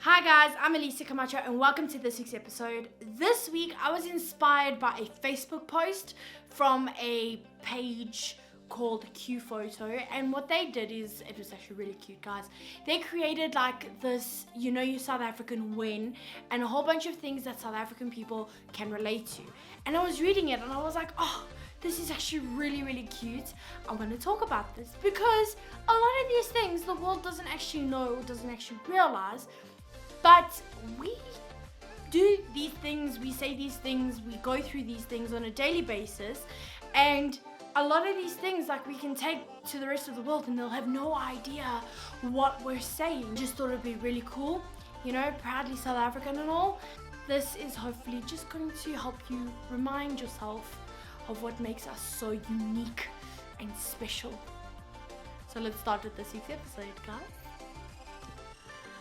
Hi guys, I'm Alicia Camacho and welcome to this week's episode. This week I was inspired by a Facebook post from a page called Q Photo, and what they did is, it was actually really cute, guys. They created like this, your South African win and a whole bunch of things that South African people can relate to. And I was reading it and I was like, oh, this is actually really cute. I want to talk about this because a lot of these things the world doesn't actually know or doesn't actually realize. But we do these things, we say these things, we go through these things on a daily basis, and a lot of these things like we can take to the rest of the world and they'll have no idea what we're saying. Just thought it'd be really cool, proudly South African and all. This is hopefully just going to help you remind yourself of what makes us so unique and special. So let's start with this week's episode, guys.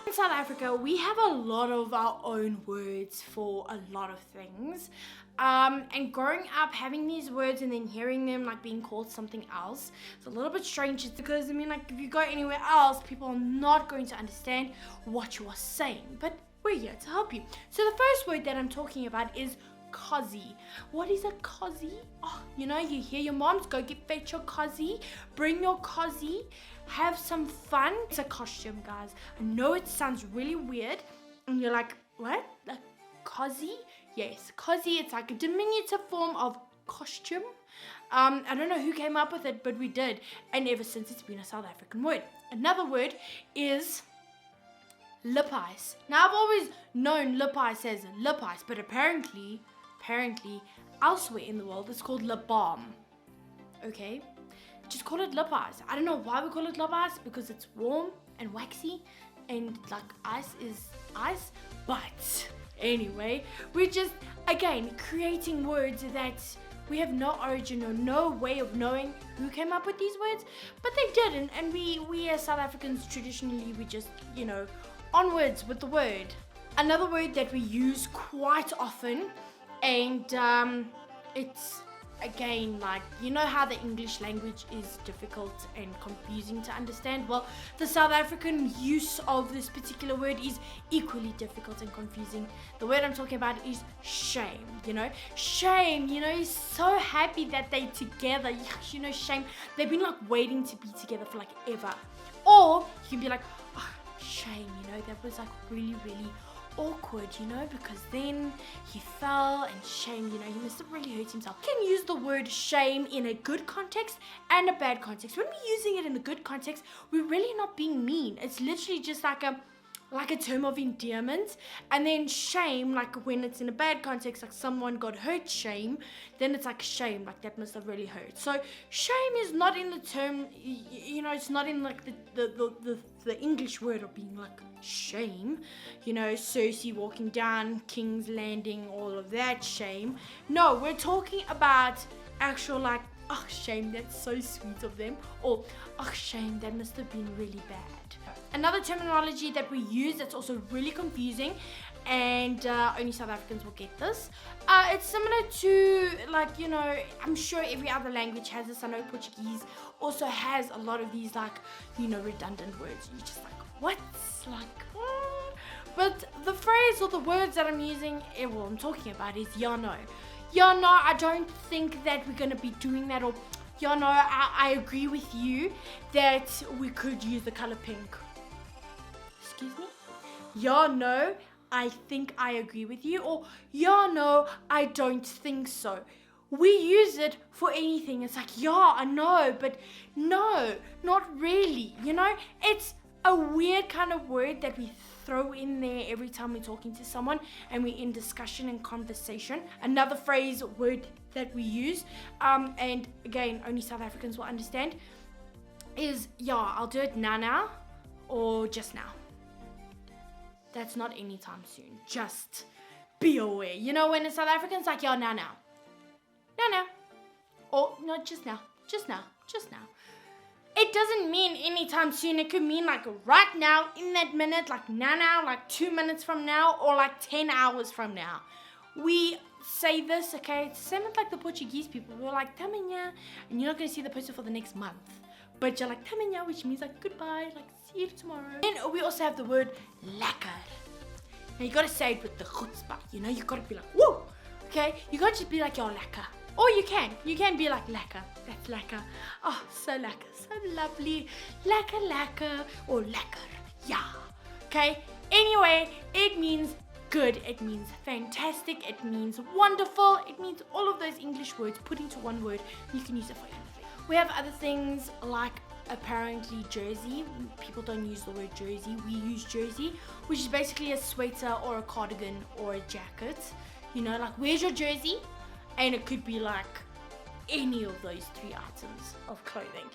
In South Africa, we have a lot of our own words for a lot of things. And growing up, having these words and then hearing them like being called something else, it's a little bit strange. It's because, if you go anywhere else, people are not going to understand what you are saying. But we're here to help you. So the first word that I'm talking about is cozy. What is a cozy? Oh, you hear your moms, go fetch your cozy, bring your cozy, have some fun. It's a costume, guys. I know it sounds really weird and you're like, what? A cozy? Yes, cozy. It's like a diminutive form of costume. I don't know who came up with it, but we did, and ever since it's been a South African word. Another word is lip ice. Now I've always known lip ice as lip ice, but apparently elsewhere in the world it's called lip balm. Okay, just call it lip ice. I don't know why we call it lip ice, because it's warm and waxy and like ice is ice. But anyway, we're just again creating words that we have no origin or no way of knowing who came up with these words, but they did, and we as South Africans traditionally we just onwards with the word. Another word that we use quite often, and it's again like, how the English language is difficult and confusing to understand. Well, the South African use of this particular word is equally difficult and confusing. The word I'm talking about is shame. Shame, he's so happy that they're together. Shame, they've been like waiting to be together for like ever. Or you can be like, oh, shame, that was like really awkward, because then he fell, and shame, he must have really hurt himself. You can use the word shame in a good context and a bad context. When we're using it in the good context, we're really not being mean. It's literally just like a term of endearment. And then shame, like when it's in a bad context, like someone got hurt, shame, then it's like shame, like that must have really hurt. So shame is not in the term, it's not in like the English word of being like shame, Cersei walking down King's Landing, all of that shame. No, we're talking about actual like, oh shame, that's so sweet of them, or oh shame, that must have been really bad. Another terminology that we use that's also really confusing, and only South Africans will get this. It's similar to like, I'm sure every other language has this. I know Portuguese also has a lot of these like, redundant words. You're just like, what? Like, what? But the phrase or the words that I'm using, I'm talking about is yeah, no. Yeah, no, I don't think that we're going to be doing that, or yeah, no, I agree with you that we could use the color pink. Excuse me? Yeah, no, I think I agree with you, or yeah, no, I don't think so. We use it for anything. It's like, yeah, I know, but no, not really. It's a weird kind of word that we throw in there every time we're talking to someone and we're in discussion and conversation. Another phrase, word that we use, and again, only South Africans will understand, is yeah, I'll do it now, or just now. That's not anytime soon. Just be aware. When in South Africans, like, yeah, now. Or no, just now. It doesn't mean anytime soon. It could mean like right now, in that minute, like now, like 2 minutes from now, or like 10 hours from now. We say this, okay? It's the same with like the Portuguese people. We're like, tamanha, and you're not going to see the person for the next month. But you're like, tamanha, which means like goodbye, like see you tomorrow. And we also have the word lekker. Now you gotta say it with the chutzpah, you know, you gotta be like, whoa, okay? You gotta just be like, yo, lekker. Or you can be like lekker, that's lekker. Oh, so lekker, so lovely, lekker, or lekker, yeah, okay? Anyway, it means good, it means fantastic, it means wonderful, it means all of those English words put into one word. You can use it for anything. We have other things like apparently jersey. People don't use the word jersey. We use jersey, which is basically a sweater or a cardigan or a jacket. You know, like, where's your jersey? And it could be like any of those 3 items of clothing.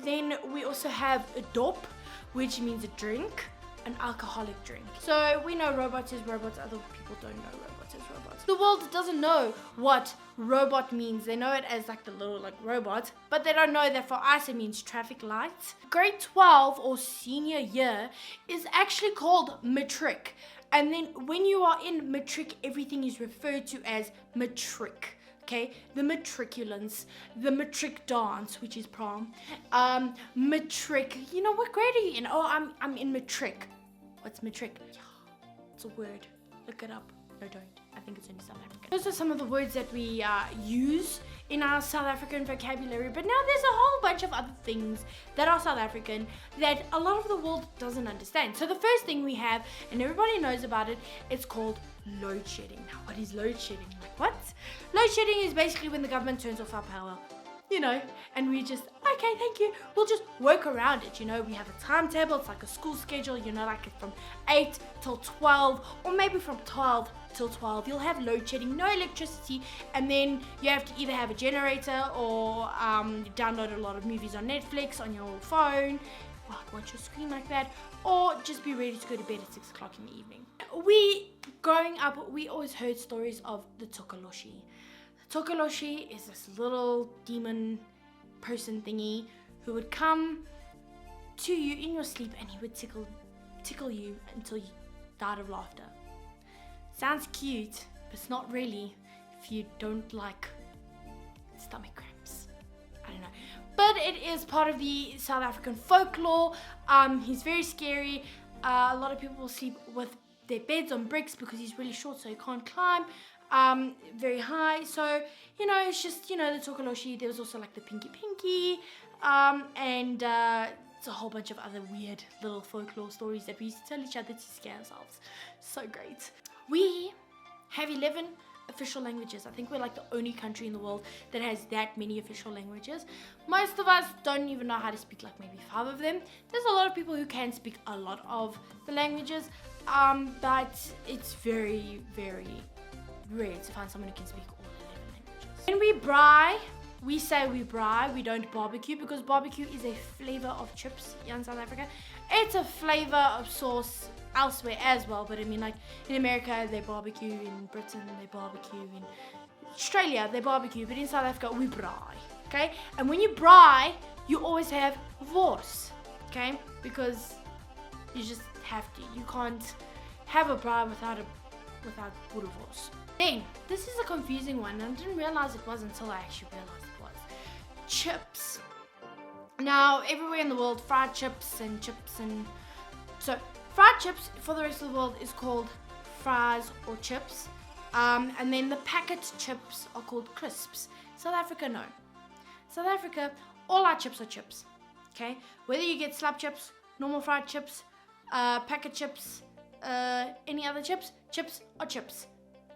Then we also have a dop, which means a drink, an alcoholic drink. So we know robots is robots, other people don't know robots is robots. The world doesn't know what robot means. They know it as like the little like robot, but they don't know that for us it means traffic lights. Grade 12 or senior year is actually called matric. And then when you are in matric, everything is referred to as matric. Okay, the matriculants, the matric dance, which is prom, matric. You know, what grade are you in? Oh, I'm in matric. What's matric? Yeah, it's a word. Look it up. No, don't. I think it's only South African. Those are some of the words that we use in our South African vocabulary. But now there's a whole bunch of other things that are South African that a lot of the world doesn't understand. So the first thing we have, and everybody knows about it, it's called load shedding. Now, what is load shedding? Like, what? Load shedding is basically when the government turns off our power. You know, and we just, okay, thank you. We'll just work around it. You know, we have a timetable. It's like a school schedule, you know, like from 8 till 12, or maybe from 12 till 12. You'll have load shedding, no electricity, and then you have to either have a generator or download a lot of movies on Netflix on your phone, watch your screen like that, or just be ready to go to bed at 6 o'clock in the evening. Growing up, we always heard stories of the Tokoloshi. Tokoloshi is this little demon person thingy who would come to you in your sleep and he would tickle you until you died of laughter. Sounds cute, but it's not really if you don't like stomach cramps. I don't know. But it is part of the South African folklore. He's very scary. A lot of people will sleep with their beds on bricks because he's really short, so he can't climb very high. So, you know, it's just, you know, the Tokoloshi. There was also like the Pinky, and it's a whole bunch of other weird little folklore stories that we used to tell each other to scare ourselves. So great. We have 11 official languages. I think we're like the only country in the world that has that many official languages. Most of us don't even know how to speak like maybe 5 of them. There's a lot of people who can speak a lot of the languages, but it's very, very rare to find someone who can speak all 11 languages. When we braai, we say we braai, we don't barbecue, because barbecue is a flavor of chips here in South Africa. It's a flavor of sauce elsewhere as well, but I mean, like in America they barbecue, in Britain they barbecue, in Australia they barbecue, but in South Africa we braai, okay? And when you braai, you always have wors, okay? Because you just have to. You can't have a braai without boerewors. Then, this is a confusing one, and I didn't realize it was until I actually realized it was. Chips. Now, everywhere in the world, fried chips and so fried chips for the rest of the world is called fries or chips, and then the packet chips are called crisps. South Africa, no. South Africa, all our chips are chips, okay? Whether you get slab chips, normal fried chips, packet chips, any other chips are chips.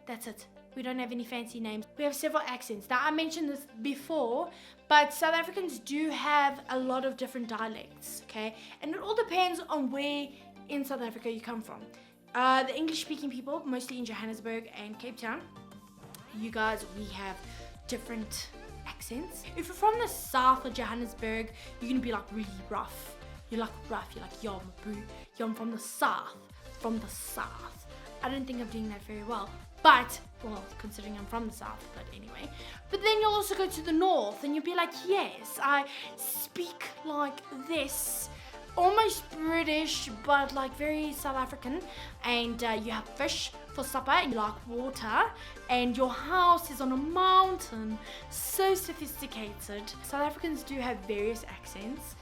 That's it. We don't have any fancy names. We have several accents. Now, I mentioned this before, but South Africans do have a lot of different dialects, okay? And it all depends on where in South Africa you come from. The English-speaking people, mostly in Johannesburg and Cape Town, you guys, we have different accents. If you're from the south of Johannesburg, you're gonna be like really rough. You're like rough, you're like, yo, I'm from the south. From the south. I don't think I'm doing that very well. But, well, considering I'm from the south, but anyway. But then you'll also go to the north and you'll be like, yes, I speak like this. Almost British, but like very South African. And you have fish for supper and you like water. And your house is on a mountain. So sophisticated. South Africans do have various accents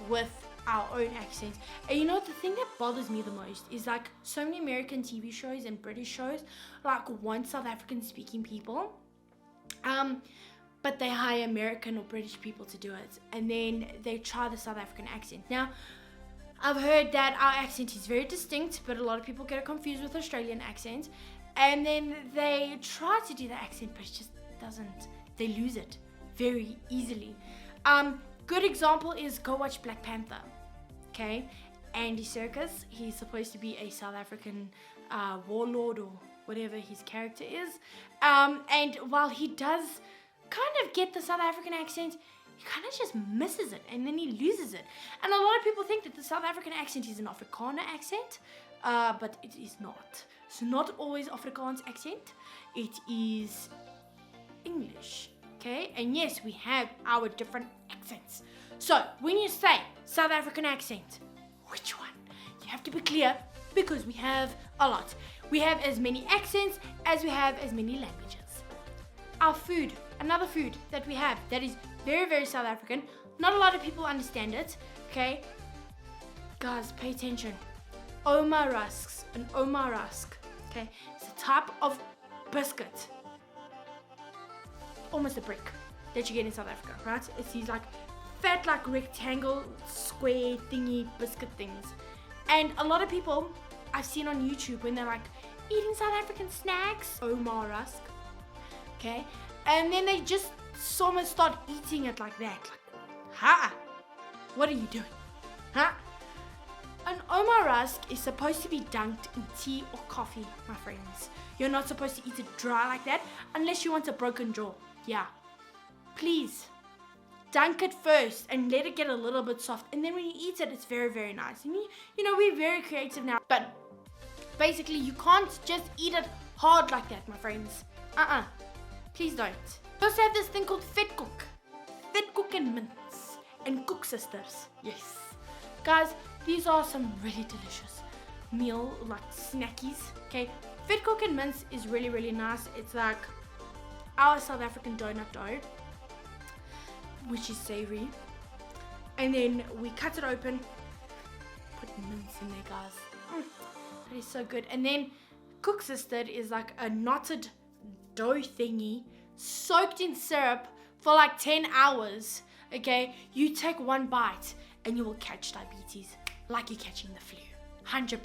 with our own accents. And you know, the thing that bothers me the most is like so many American TV shows and British shows like want South African speaking people, but they hire American or British people to do it, and then they try the South African accent. Now, I've heard that our accent is very distinct, but a lot of people get it confused with Australian accent, and then they try to do the accent, but it just doesn't. They lose it very easily. Good example is go watch Black Panther. Okay, Andy Serkis, he's supposed to be a South African warlord or whatever his character is, and while he does kind of get the South African accent, he kind of just misses it and then he loses it. And a lot of people think that the South African accent is an Afrikaner accent, but it is not. It's not always Afrikaans accent, it is English. Okay, and yes, we have our different accents. So when you say South African accent, which one? You have to be clear, because we have a lot. We have as many accents as we have as many languages. Our food, another food that we have that is very, very South African. Not a lot of people understand it, okay? Guys, pay attention. Oma rusks, an Oma rusk, okay? It's a type of biscuit. Almost a brick that you get in South Africa, right? It's these like fat, like rectangle, square thingy biscuit things. And a lot of people I've seen on YouTube when they're like eating South African snacks, Omar rusk, okay? And then they just almost start eating it like that. Like, ha! What are you doing? Huh? An Omar rusk is supposed to be dunked in tea or coffee, my friends. You're not supposed to eat it dry like that unless you want a broken jaw. Yeah, please dunk it first and let it get a little bit soft, and then when you eat it, it's very, very nice. And you know, we're very creative now, but basically you can't just eat it hard like that, my friends. Please don't. We also have this thing called Vet Cook and Mints and Cook Sisters. Yes, guys, these are some really delicious meal like snackies. Okay, Vet Cook and Mints is really, really nice. It's like our South African donut dough, which is savory, and then we cut it open, put mince in there, guys. That is so good. And then Cook Sister is like a knotted dough thingy soaked in syrup for like 10 hours. Okay, you take one bite and you will catch diabetes like you're catching the flu, 100%.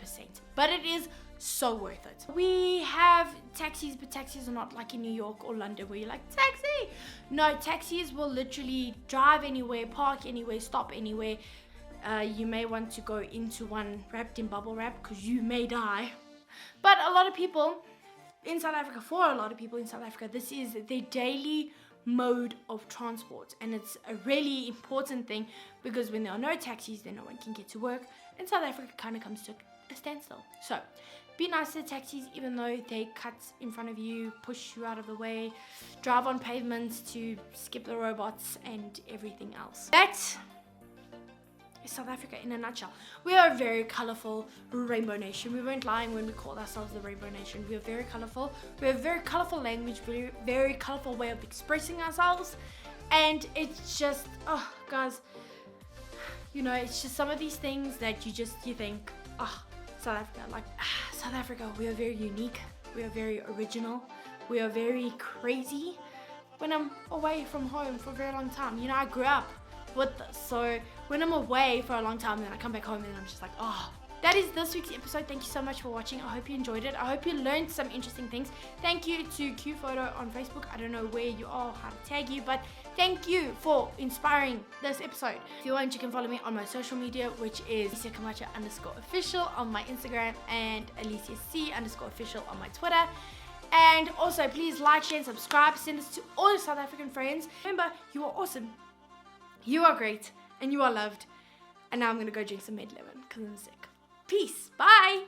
But it is so worth it. We have taxis, but taxis are not like in New York or London where you're like, taxi! No, taxis will literally drive anywhere, park anywhere, stop anywhere. You may want to go into one wrapped in bubble wrap because you may die. But a lot of people in South Africa, for a lot of people in South Africa, this is their daily mode of transport, and it's a really important thing because when there are no taxis, then no one can get to work, and South Africa kind of comes to a standstill. So be nice to the taxis, even though they cut in front of you, push you out of the way, drive on pavements to skip the robots and everything else. That is South Africa in a nutshell. We are a very colorful rainbow nation. We weren't lying when we called ourselves the Rainbow Nation. We are very colorful. We have a very colorful language, very, very colorful way of expressing ourselves. And it's just, oh, guys, you know, it's just some of these things that you think, oh, South Africa, like, South Africa, we are very unique, we are very original, we are very crazy. When I'm away from home for a very long time, you know, I grew up with this, so when I'm away for a long time, then I come back home and I'm just like, oh. That is this week's episode. Thank you so much for watching. I hope you enjoyed it. I hope you learned some interesting things. Thank you to Q Photo on Facebook. I don't know where you are, how to tag you, but thank you for inspiring this episode. If you want, you can follow me on my social media, which is Alicia Camacho _official on my Instagram and Alicia C _official on my Twitter. And also, please like, share, and subscribe. Send this to all your South African friends. Remember, you are awesome. You are great, and you are loved. And now I'm gonna go drink some Med Lemon because I'm sick. Peace. Bye.